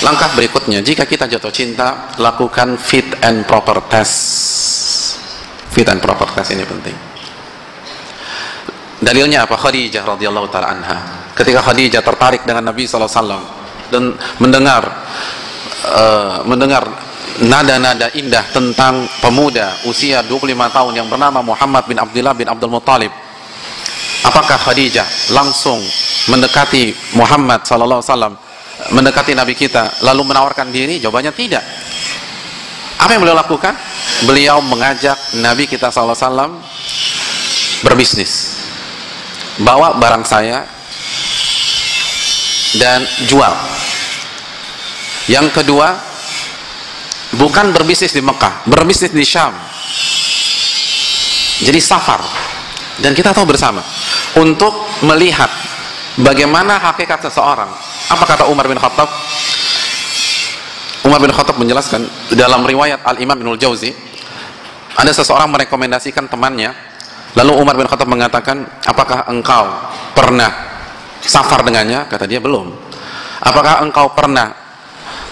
Langkah berikutnya, jika kita jatuh cinta, lakukan fit and proper test. Fit and proper test ini penting. Dalilnya apa? Khadijah radhiyallahu taala anha. Ketika Khadijah tertarik dengan Nabi sallallahu alaihi wasallam dan mendengar nada-nada indah tentang pemuda usia 25 tahun yang bernama Muhammad bin Abdullah bin Abdul Muttalib, apakah Khadijah langsung mendekati Muhammad sallallahu alaihi wasallam, mendekati Nabi kita, lalu menawarkan diri? Jawabannya tidak. Apa yang beliau lakukan? Beliau mengajak Nabi kita sallallahu alaihi wasallam berbisnis. Bawa barang saya dan jual. Yang kedua, bukan berbisnis di Mekah, berbisnis di Syam. Jadi safar. Dan kita tahu bersama, untuk melihat bagaimana hakikat seseorang. Apa kata Umar bin Khattab? Umar bin Khattab menjelaskan dalam riwayat Al-Imam Ibnul Jauzi, ada seseorang merekomendasikan temannya, lalu Umar bin Khattab mengatakan, apakah engkau pernah safar dengannya? Kata dia, belum. Apakah engkau pernah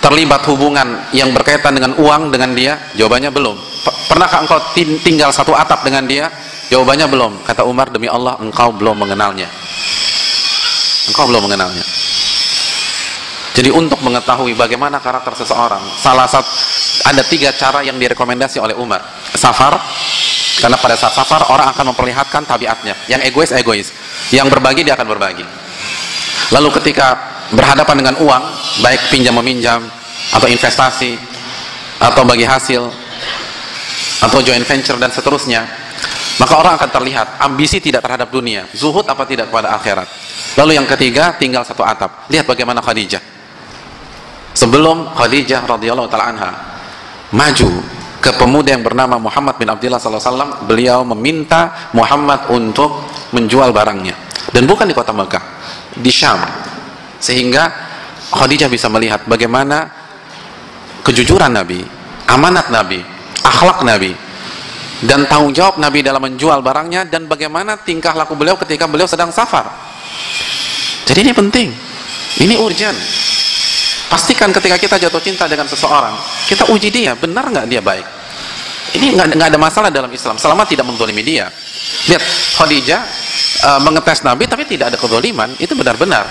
terlibat hubungan yang berkaitan dengan uang dengan dia? Jawabannya belum. Pernahkah engkau tinggal satu atap dengan dia? Jawabannya belum. Kata Umar, demi Allah, engkau belum mengenalnya. Engkau belum mengenalnya. Jadi untuk mengetahui bagaimana karakter seseorang, salah satu ada 3 cara yang direkomendasi oleh Umar. Safar, karena pada saat safar orang akan memperlihatkan tabiatnya. Yang egois, yang berbagi dia akan berbagi. Lalu ketika berhadapan dengan uang, baik pinjam meminjam atau investasi atau bagi hasil atau joint venture dan seterusnya, maka orang akan terlihat ambisi tidak terhadap dunia, zuhud apa tidak kepada akhirat. Lalu yang ketiga, tinggal satu atap. Lihat bagaimana Khadijah. Sebelum Khadijah radhiyallahu taala anha maju ke pemuda yang bernama Muhammad bin Abdullah sallallahu alaihi wasallam, beliau meminta Muhammad untuk menjual barangnya, dan bukan di kota Mekah, di Syam. Sehingga Khadijah bisa melihat bagaimana kejujuran Nabi, amanat Nabi, akhlak Nabi, dan tanggung jawab Nabi dalam menjual barangnya, dan bagaimana tingkah laku beliau ketika beliau sedang safar. Jadi ini penting, ini urgent. Pastikan ketika kita jatuh cinta dengan seseorang, kita uji dia, benar nggak dia baik. Ini nggak ada masalah dalam Islam, selama tidak menzalimi dia. Lihat, Khadijah mengetes Nabi, tapi tidak ada kezaliman. Itu benar-benar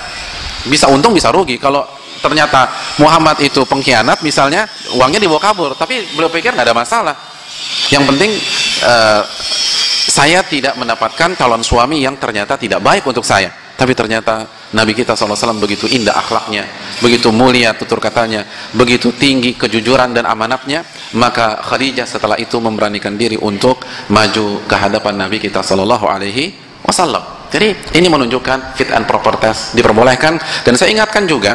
bisa untung bisa rugi. Kalau ternyata Muhammad itu pengkhianat misalnya, uangnya dibawa kabur, tapi beliau pikir nggak ada masalah. Yang penting saya tidak mendapatkan calon suami yang ternyata tidak baik untuk saya. Tapi ternyata Nabi kita SAW begitu indah akhlaknya, begitu mulia tutur katanya, begitu tinggi kejujuran dan amanatnya. Maka Khadijah setelah itu memberanikan diri untuk maju ke hadapan Nabi kita SAW. Jadi ini menunjukkan fit and proper test diperbolehkan. Dan saya ingatkan juga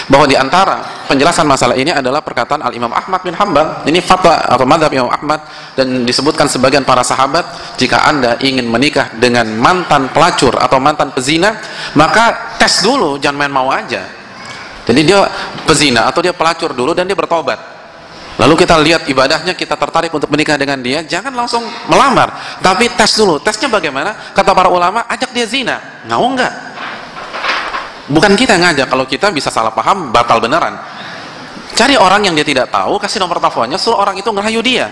bahwa di antara penjelasan masalah ini adalah perkataan Al-Imam Ahmad bin Hanbal. Ini fatwa atau madhab Imam Ahmad, dan disebutkan sebagian para sahabat, jika Anda ingin menikah dengan mantan pelacur atau mantan pezina, maka tes dulu, jangan main mau aja. Jadi dia pezina atau dia pelacur dulu dan dia bertobat, lalu kita lihat ibadahnya, kita tertarik untuk menikah dengan dia, jangan langsung melamar, tapi tes dulu. Tesnya bagaimana? Kata para ulama, ajak dia zina, mau enggak? Bukan kita yang ngajak, kalau kita bisa salah paham, batal beneran. Cari orang yang dia tidak tahu, kasih nomor teleponnya, suruh orang itu ngerayu dia,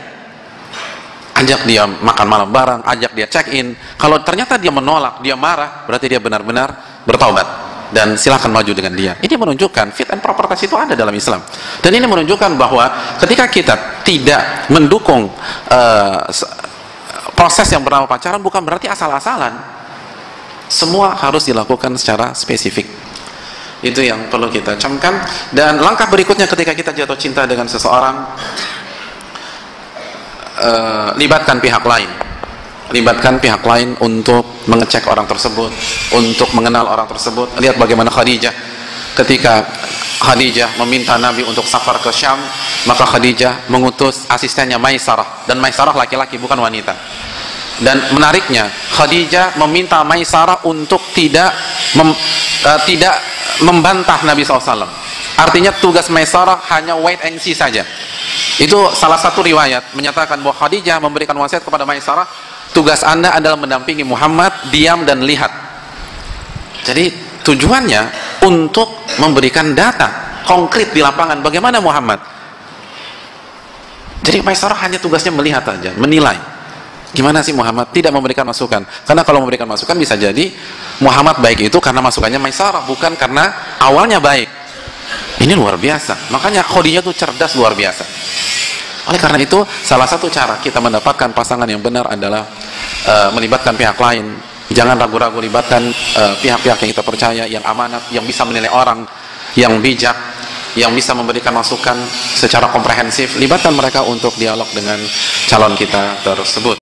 ajak dia makan malam bareng, ajak dia check in. Kalau ternyata dia menolak, dia marah, berarti dia benar-benar bertaubat, dan silahkan maju dengan dia. Ini menunjukkan fit and proper test itu ada dalam Islam. Dan ini menunjukkan bahwa ketika kita tidak mendukung proses yang bernama pacaran, bukan berarti asal-asalan. Semua harus dilakukan secara spesifik. Itu yang perlu kita camkan. Dan langkah berikutnya ketika kita jatuh cinta dengan seseorang, libatkan pihak lain. Libatkan pihak lain untuk mengecek orang tersebut, untuk mengenal orang tersebut. Lihat bagaimana Khadijah, ketika Khadijah meminta Nabi untuk safar ke Syam, maka Khadijah mengutus asistennya Maisarah, dan Maisarah laki-laki bukan wanita. Dan menariknya, Khadijah meminta Maisarah untuk tidak membantah Nabi SAW. Artinya tugas Maisarah hanya wait and see saja. Itu salah satu riwayat menyatakan bahwa Khadijah memberikan wasiat kepada Maisarah, tugas Anda adalah mendampingi Muhammad, diam dan lihat. Jadi tujuannya untuk memberikan data konkret di lapangan. Bagaimana Muhammad? Jadi Maisarah hanya tugasnya melihat saja, menilai. Gimana sih Muhammad? Tidak memberikan masukan. Karena kalau memberikan masukan bisa jadi Muhammad baik itu karena masukannya Maisarah, bukan karena awalnya baik. Ini luar biasa. Makanya Khadijah itu cerdas luar biasa. Oleh karena itu, salah satu cara kita mendapatkan pasangan yang benar adalah melibatkan pihak lain. Jangan ragu-ragu libatkan pihak-pihak yang kita percaya, yang amanat, yang bisa menilai orang, yang bijak, yang bisa memberikan masukan secara komprehensif. Libatkan mereka untuk dialog dengan calon kita tersebut.